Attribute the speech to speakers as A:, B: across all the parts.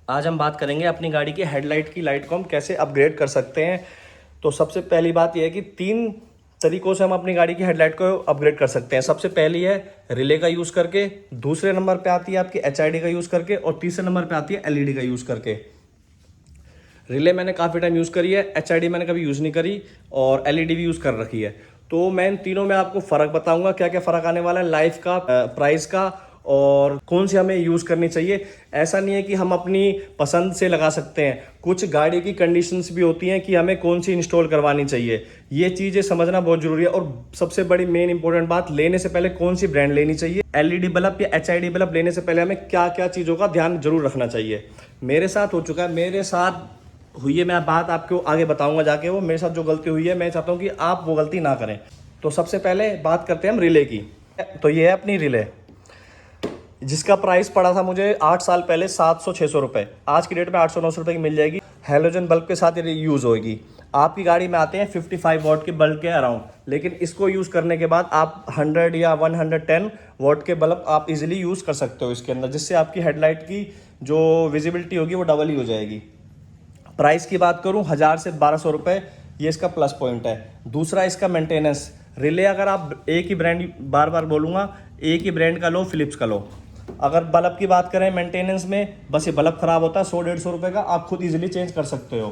A: आज हम बात करेंगे अपनी गाड़ी की हेडलाइट की लाइट को हम कैसे अपग्रेड कर सकते हैं। तो सबसे पहली बात यह है कि 3 तरीकों से हम अपनी गाड़ी की हेडलाइट को अपग्रेड कर सकते हैं। सबसे पहली है रिले का यूज़ करके, दूसरे नंबर पे आती है आपकी एचआईडी का यूज़ करके और तीसरे नंबर पे आती है एलईडी का यूज़ करके। रिले मैंने काफ़ी टाइम यूज़ करी है, एचआईडी मैंने कभी यूज़ नहीं करी और एलईडी भी यूज़ कर रखी है। तो मैं इन तीनों में आपको फ़र्क बताऊंगा, क्या क्या फ़र्क आने वाला है, लाइफ का, प्राइस का और कौन सी हमें यूज़ करनी चाहिए। ऐसा नहीं है कि हम अपनी पसंद से लगा सकते हैं, कुछ गाड़ी की कंडीशंस भी होती हैं कि हमें कौन सी इंस्टॉल करवानी चाहिए। ये चीज़ें समझना बहुत ज़रूरी है। और सबसे बड़ी मेन इंपॉर्टेंट बात, लेने से पहले कौन सी ब्रांड लेनी चाहिए, एलईडी बल्ब या एचआईडी बल्ब लेने से पहले हमें क्या क्या चीज़ों का ध्यान जरूर रखना चाहिए। मेरे साथ हो चुका है, मेरे साथ हुई है, मैं बात आपको आगे बताऊंगा जाके। वो मेरे साथ जो गलती हुई है, मैं चाहता हूँ कि आप वो गलती ना करें। तो सबसे पहले बात करते हैं हम रिले की। तो ये है अपनी रिले, जिसका प्राइस पड़ा था मुझे 8 साल पहले 700-600 रुपये। आज की डेट में 800-900 रुपये की मिल जाएगी। हेलोजन बल्ब के साथ ये यूज़ होगी। आपकी गाड़ी में आते हैं 55 वॉट के बल्ब के अराउंड, लेकिन इसको यूज़ करने के बाद आप 100 या 110 वॉट के बल्ब आप इजीली यूज़ कर सकते हो इसके अंदर, जिससे आपकी हेडलाइट की जो विजिबिलिटी होगी वो डबल ही हो जाएगी। प्राइस की बात करूं 1000 से 1200 रुपये, ये इसका प्लस पॉइंट है। दूसरा इसका मेंटेनेंस। रिले अगर आप एक ही ब्रांड, बार बार बोलूँगा, एक ही ब्रांड का लो, फिलिप्स का लो। अगर बल्ब की बात करें मेंटेनेंस में, बस ये बल्ब ख़राब होता है 100-150 रुपये का, आप खुद इजीली चेंज कर सकते हो।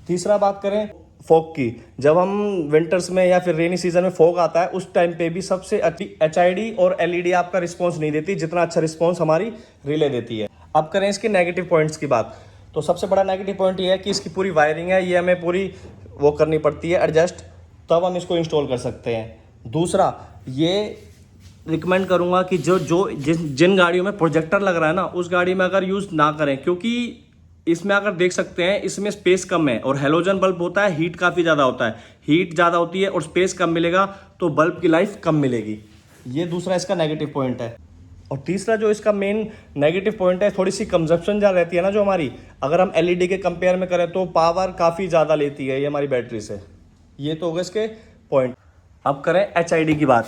A: तीसरा बात करें फॉग की, जब हम विंटर्स में या फिर रेनी सीजन में फॉग आता है, उस टाइम पे भी सबसे अच्छी एचआईडी और एलईडी आपका रिस्पॉन्स नहीं देती जितना अच्छा रिस्पॉन्स हमारी रिले देती है। अब करें इसके नेगेटिव पॉइंट्स की बात। तो सबसे बड़ा नेगेटिव पॉइंट ये है कि इसकी पूरी वायरिंग है, ये हमें पूरी वो करनी पड़ती है एडजस्ट, तब हम इसको इंस्टॉल कर सकते हैं। दूसरा, ये रिकमेंड करूंगा कि जिन गाड़ियों में प्रोजेक्टर लग रहा है ना, उस गाड़ी में अगर यूज़ ना करें, क्योंकि इसमें अगर देख सकते हैं इसमें स्पेस कम है और हेलोजन बल्ब होता है, हीट काफ़ी ज़्यादा होता है, हीट ज़्यादा होती है और स्पेस कम मिलेगा, तो बल्ब की लाइफ कम मिलेगी। ये दूसरा इसका नेगेटिव पॉइंट है। और तीसरा जो इसका मेन नेगेटिव पॉइंट है, थोड़ी सी कंजप्शन ज़्यादा रहती है ना जो हमारी, अगर हम एलईडी के कंपेयर में करें तो पावर काफ़ी ज़्यादा लेती है ये हमारी बैटरी से। ये तो हो गए इसके पॉइंट। अब करें एचआईडी की बात।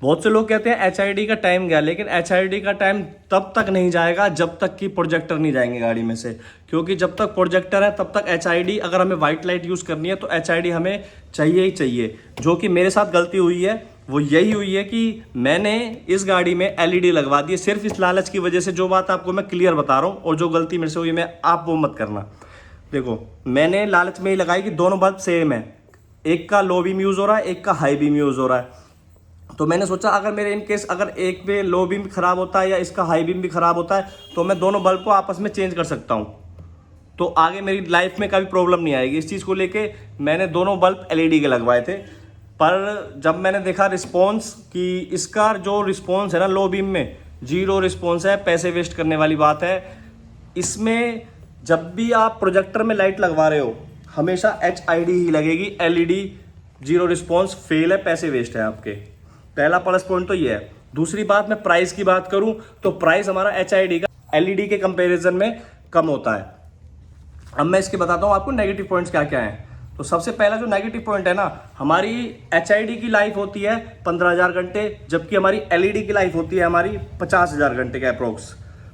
A: बहुत से लोग कहते हैं एचआईडी का टाइम गया, लेकिन एचआईडी का टाइम तब तक नहीं जाएगा जब तक कि प्रोजेक्टर नहीं जाएंगे गाड़ी में से, क्योंकि जब तक प्रोजेक्टर है तब तक एचआईडी, अगर हमें वाइट लाइट यूज़ करनी है तो एचआईडी हमें चाहिए ही चाहिए। जो कि मेरे साथ गलती हुई है वो यही हुई है कि मैंने इस गाड़ी में एलईडी लगवा दी सिर्फ इस लालच की वजह से। जो बात आपको मैं क्लियर बता रहा हूँ और जो गलती मेरे से हुई, मैं आप वो मत करना। देखो, मैंने लालच में ही लगाई कि दोनों बल्ब सेम है, एक का लो बीम यूज़ हो रहा है, एक का हाई बीम यूज़ हो रहा है। तो मैंने सोचा अगर मेरे इन केस अगर एक पे लो बीम खराब होता है या इसका हाई बीम भी खराब होता है, तो मैं दोनों बल्ब को आपस में चेंज कर सकता हूँ, तो आगे मेरी लाइफ में कभी प्रॉब्लम नहीं आएगी। इस चीज़ को लेके मैंने दोनों बल्ब एलईडी के लगवाए थे। पर जब मैंने देखा रिस्पॉन्स कि इसका जो रिस्पॉन्स है ना लो बीम में, 0 रिस्पॉन्स है, पैसे वेस्ट करने वाली बात है। इसमें जब भी आप प्रोजेक्टर में लाइट लगवा रहे हो, हमेशा एचआईडी ही लगेगी, एलईडी 0 रिस्पॉन्स, फेल है, पैसे वेस्ट है आपके। पहला प्लस पॉइंट तो ये है। दूसरी बात, मैं प्राइस की बात करूं तो प्राइस हमारा एचआईडी का एलईडी के कंपैरिजन में कम होता है। अब मैं इसके बताता हूं आपको नेगेटिव पॉइंट्स क्या क्या हैं। तो सबसे पहला जो नेगेटिव पॉइंट है ना, हमारी एचआईडी की लाइफ होती है 15,000 घंटे, जबकि हमारी एलईडी की लाइफ होती है हमारी 50,000 घंटे के अप्रोक्स।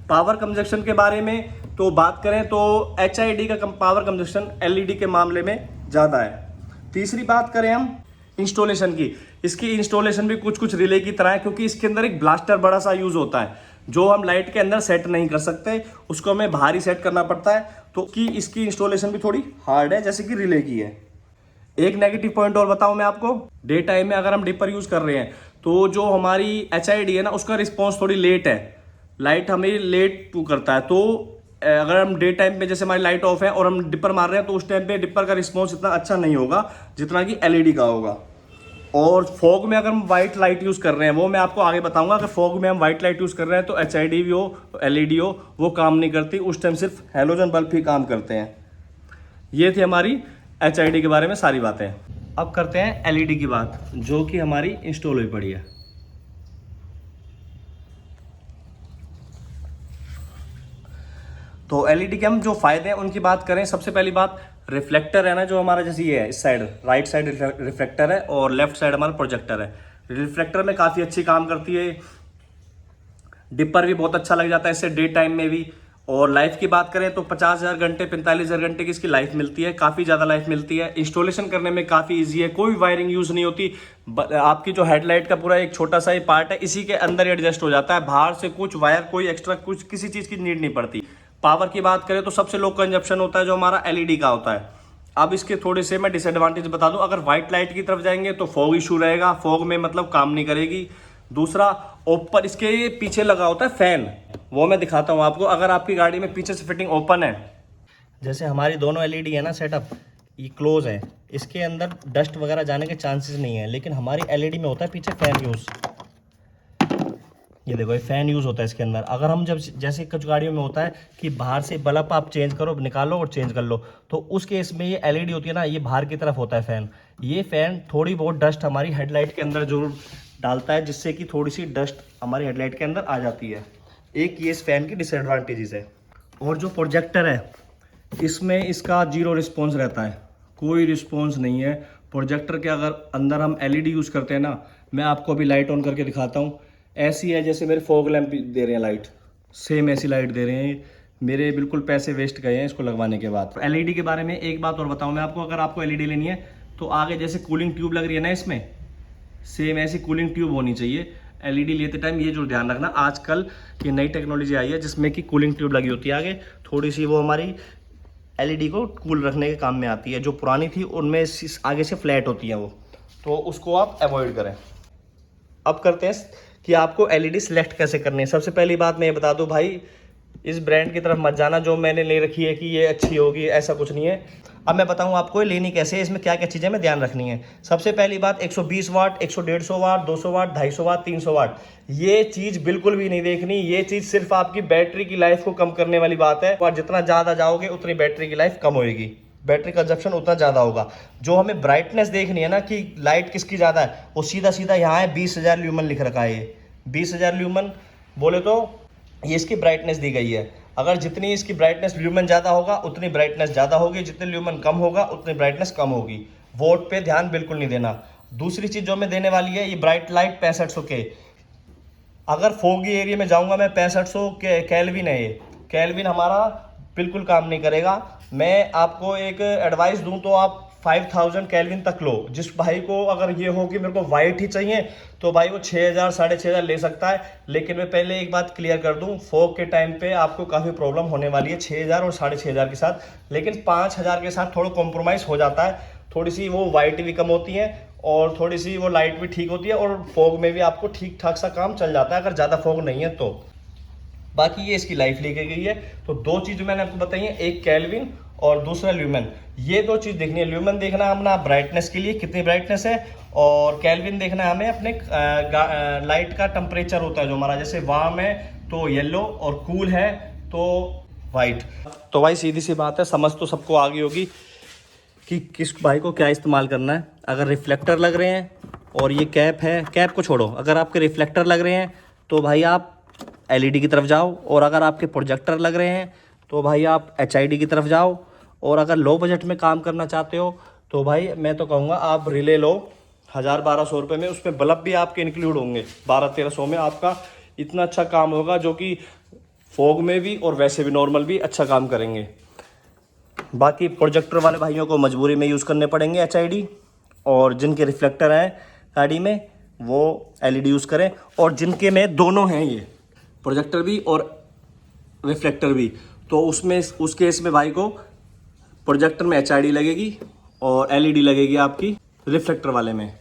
A: पावर कंजप्शन के बारे में तो बात करें तो एचआईडी का पावर कंजप्शन एलईडी के मामले में ज़्यादा है। तीसरी बात करें हम इंस्टॉलेशन की, इसकी इंस्टॉलेशन भी कुछ कुछ रिले की तरह है, क्योंकि इसके अंदर एक ब्लास्टर बड़ा सा यूज़ होता है जो हम लाइट के अंदर सेट नहीं कर सकते, उसको हमें बाहर ही सेट करना पड़ता है। तो इसकी इंस्टॉलेशन भी थोड़ी हार्ड है, जैसे कि रिले की है। एक नेगेटिव पॉइंट और बताऊं मैं आपको, डे टाइम में अगर हम डिपर यूज़ कर रहे हैं तो जो हमारी एचआईडी है ना, उसका रिस्पॉन्स थोड़ी लेट है, लाइट हमें लेट टू करता है। तो अगर हम डे टाइम पे जैसे हमारी लाइट ऑफ है और हम डिपर मार रहे हैं, तो उस टाइम पे डिपर का रिस्पॉन्स इतना अच्छा नहीं होगा जितना कि एलईडी का होगा। और फॉग में अगर हम वाइट लाइट यूज़ कर रहे हैं, वो मैं आपको आगे बताऊंगा। अगर फॉग में हम वाइट लाइट यूज़ कर रहे हैं तो एचआईडी भी हो, एलईडी हो, वो काम नहीं करती, उस टाइम सिर्फ हेलोजन बल्ब ही काम करते हैं। ये थी हमारी एचआईडी के बारे में सारी बातें। अब करते हैं एलईडी की बात, जो कि हमारी इंस्टॉल हुई पड़ी है। तो एलईडी के हम जो फायदे हैं उनकी बात करें, सबसे पहली बात, रिफ्लेक्टर है ना जो हमारा, जैसे ये है इस साइड, राइट साइड रिफ्लेक्टर है और लेफ्ट साइड हमारा प्रोजेक्टर है। रिफ्लेक्टर में काफ़ी अच्छी काम करती है, डिपर भी बहुत अच्छा लग जाता है इससे डे टाइम में भी। और लाइफ की बात करें तो 50,000 घंटे 45,000 घंटे की इसकी लाइफ मिलती है, काफ़ी ज़्यादा लाइफ मिलती है। इंस्टॉलेशन करने में काफ़ी इजी है, कोई वायरिंग यूज़ नहीं होती। आपकी जो हेडलाइट का पूरा एक छोटा सा ही पार्ट है, इसी के अंदर एडजस्ट हो जाता है, बाहर से कुछ वायर कोई एक्स्ट्रा कुछ किसी चीज़ की नीड नहीं पड़ती। पावर की बात करें तो सबसे लो कंजप्शन होता है जो हमारा एलईडी का होता है। अब इसके थोड़े से मैं डिसएडवांटेज बता दूं, अगर व्हाइट लाइट की तरफ जाएंगे तो फॉग इशू रहेगा, फॉग में मतलब काम नहीं करेगी। दूसरा, ऊपर इसके पीछे लगा होता है फैन, वो मैं दिखाता हूं आपको। अगर आपकी गाड़ी में पीछे से फिटिंग ओपन है, जैसे हमारी दोनों एलईडी है ना सेटअप, ये क्लोज है, इसके अंदर डस्ट वगैरह जाने के चांसेस नहीं है, लेकिन हमारी एलईडी में होता है पीछे फैन यूज़। ये देखो, ये फैन यूज़ होता है इसके अंदर। अगर हम जब जैसे कुछ गाड़ियों में होता है कि बाहर से बल्ब आप चेंज करो, निकालो और चेंज कर लो, तो उस केस में ये एलईडी होती है ना, ये बाहर की तरफ होता है फैन। ये फैन थोड़ी बहुत डस्ट हमारी हेडलाइट के अंदर जरूर डालता है, जिससे कि थोड़ी सी डस्ट हमारी हेडलाइट के अंदर आ जाती है। एक ये इस फैन की डिसएडवांटेजेस है। और जो प्रोजेक्टर है, इसमें इसका जीरो रिस्पॉन्स रहता है, कोई रिस्पॉन्स नहीं है प्रोजेक्टर के। अगर अंदर हम एलईडी यूज़ करते हैं ना, मैं आपको अभी लाइट ऑन करके दिखाता हूँ, ऐसी है जैसे मेरे फॉग लैंप दे रहे हैं लाइट, सेम ऐसी लाइट दे रहे हैं। मेरे बिल्कुल पैसे वेस्ट गए हैं इसको लगवाने के बाद। एलईडी के बारे में एक बात और बताऊँ मैं आपको, अगर आपको एलईडी लेनी है तो आगे जैसे कूलिंग ट्यूब लग रही है ना इसमें, सेम ऐसी कूलिंग ट्यूब होनी चाहिए एलईडी लेते टाइम। ये जो ध्यान रखना, आजकल ये नई टेक्नोलॉजी आई है जिसमें कि कूलिंग ट्यूब लगी होती है आगे, थोड़ी सी वो हमारी एलईडी को कूल रखने के काम में आती है। जो पुरानी थी उनमें आगे से फ्लैट होती है वो, तो उसको आप अवॉइड करें। अब करते हैं कि आपको एलईडी सिलेक्ट कैसे करनी है। सबसे पहली बात मैं ये बता दूं भाई, इस ब्रांड की तरफ मत जाना जो मैंने ले रखी है कि ये अच्छी होगी, ऐसा कुछ नहीं है। अब मैं बताऊं आपको ये लेनी कैसे है, इसमें क्या क्या चीज़ें में ध्यान रखनी है। सबसे पहली बात, 120 वाट, 150 वाट, 200 वाट, 250 वाट, 300 वाट, ये चीज़ बिल्कुल भी नहीं देखनी। ये चीज़ सिर्फ आपकी बैटरी की लाइफ को कम करने वाली बात है, और जितना ज़्यादा जाओगे उतनी बैटरी की लाइफ कम होएगी, बैटरी कंजप्शन उतना ज़्यादा होगा। जो हमें ब्राइटनेस देखनी है ना कि लाइट किसकी ज़्यादा है, वो सीधा सीधा यहाँ है 20,000 ल्यूमन लिख रखा है। ये 20,000 ल्यूमन बोले तो ये इसकी ब्राइटनेस दी गई है। अगर जितनी इसकी ब्राइटनेस ल्यूमन ज़्यादा होगा उतनी ब्राइटनेस ज़्यादा होगी, जितनी ल्यूमन कम होगा उतनी ब्राइटनेस कम होगी। वोट पे ध्यान बिल्कुल नहीं देना। दूसरी चीज़ जो मैं देने वाली है, ये ब्राइट लाइट 6500 के। अगर फोगी एरिया में जाऊंगा मैं, 6500 के कैल्विन है ये, कैल्विन हमारा बिल्कुल काम नहीं करेगा। मैं आपको एक एडवाइस दूं तो आप 5000 कैल्विन तक लो। जिस भाई को अगर ये हो कि मेरे को वाइट ही चाहिए, तो भाई वो 6000 6,500 ले सकता है। लेकिन मैं पहले एक बात क्लियर कर दूं, फोग के टाइम पे आपको काफ़ी प्रॉब्लम होने वाली है 6000 और 6,500 के साथ। लेकिन 5000 के साथ थोड़ा कॉम्प्रोमाइज़ हो जाता है, थोड़ी सी वो वाइट भी कम होती है और थोड़ी सी वो लाइट भी ठीक होती है, और फोग में भी आपको ठीक ठाक सा काम चल जाता है अगर ज़्यादा फोग नहीं है तो। बाकी ये इसकी लाइफ लेके गई है। तो दो चीज़ मैंने आपको बताई है, एक कैल्विन और दूसरा ल्यूमन। ये दो चीज़ देखनी है। ल्यूमन देखना है अपना ब्राइटनेस के लिए कितनी ब्राइटनेस है, और कैल्विन देखना है हमें अपने लाइट का टेम्परेचर होता है जो हमारा, जैसे वार्म है तो येलो और कूल है तो वाइट। तो भाई सीधी सी बात है, समझ तो सबको आ गई होगी कि किस भाई को क्या इस्तेमाल करना है। अगर रिफ्लेक्टर लग रहे हैं और ये कैप है, कैप को छोड़ो, अगर आपके रिफ्लेक्टर लग रहे हैं तो भाई आप एलईडी की तरफ जाओ, और अगर आपके प्रोजेक्टर लग रहे हैं तो भाई आप एचआईडी की तरफ जाओ, और अगर लो बजट में काम करना चाहते हो तो भाई मैं तो कहूँगा आप रिले लो 1000-1200 रुपये में। उसमें बल्ब भी आपके इंक्लूड होंगे, 1200-1300 में आपका इतना अच्छा काम होगा जो कि फोग में भी और वैसे भी नॉर्मल भी अच्छा काम करेंगे। बाकी प्रोजेक्टर वाले भाइयों को मजबूरी में यूज़ करने पड़ेंगे एचआईडी, और जिनके रिफ्लेक्टर हैं गाड़ी में वो एलईडी यूज़ करें, और जिनके में दोनों हैं ये प्रोजेक्टर भी और रिफ्लेक्टर भी, तो उसमें उस केस में भाई को प्रोजेक्टर में एचआईडी लगेगी और एलईडी लगेगी आपकी रिफ्लेक्टर वाले में।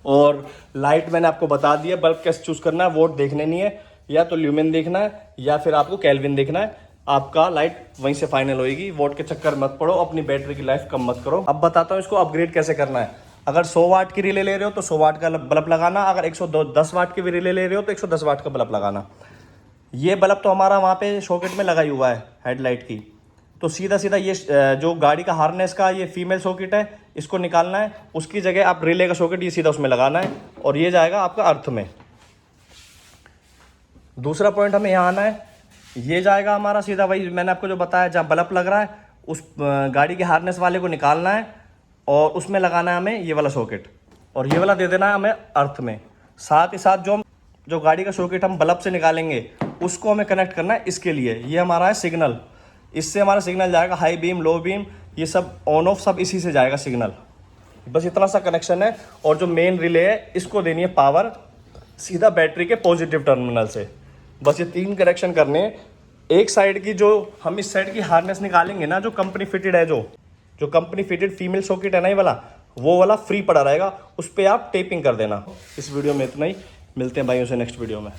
A: और लाइट मैंने आपको बता दिया, बल्ब कैसे चूज़ करना है, वोट देखने नहीं है, या तो ल्यूमेन देखना है या फिर आपको कैल्विन देखना है। आपका लाइट वहीं से फाइनल होएगी। वोट के चक्कर मत पड़ो, अपनी बैटरी की लाइफ कम मत करो। अब बताता हूँ इसको अपग्रेड कैसे करना है। अगर 100 वाट की रिले ले रहे हो तो 100 वाट का बल्ब लगाना, अगर 110 वाट की भी रिले ले रहे हो तो 110 वाट का बल्ब लगाना। ये बल्ब तो हमारा वहाँ पे सॉकेट में लगा ही हुआ है हेडलाइट की, तो सीधा सीधा ये जो गाड़ी का हार्नेस का ये फीमेल सॉकेट है, इसको निकालना है, उसकी जगह आप रिले का सॉकेट ये सीधा उसमें लगाना है, और ये जाएगा आपका अर्थ में। दूसरा पॉइंट हमें यहाँ आना है, ये जाएगा हमारा सीधा वही मैंने आपको जो बताया, जहाँ बल्ब लग रहा है उस गाड़ी के हार्नेस वाले को निकालना है और उसमें लगाना है हमें ये वाला सॉकेट, और ये वाला दे देना है हमें अर्थ में। साथ ही साथ जो गाड़ी का सॉकेट हम बल्ब से निकालेंगे उसको हमें कनेक्ट करना है इसके लिए। ये हमारा है सिग्नल, इससे हमारा सिग्नल जाएगा हाई बीम, लो बीम, ये सब ऑन ऑफ सब इसी से जाएगा सिग्नल। बस इतना सा कनेक्शन है। और जो मेन रिले है इसको देनी है पावर सीधा बैटरी के पॉजिटिव टर्मिनल से। बस ये 3 कनेक्शन करने हैं। एक साइड की जो हम इस साइड की हार्नेस निकालेंगे ना, जो कंपनी फिटेड है, जो कंपनी फिटेड फीमेल सॉकेट है ना, ये वाला, वो वाला फ्री पड़ा रहेगा, उस पर आप टेपिंग कर देना। इस वीडियो में इतना ही, मिलते हैं भाइयों से नेक्स्ट वीडियो में।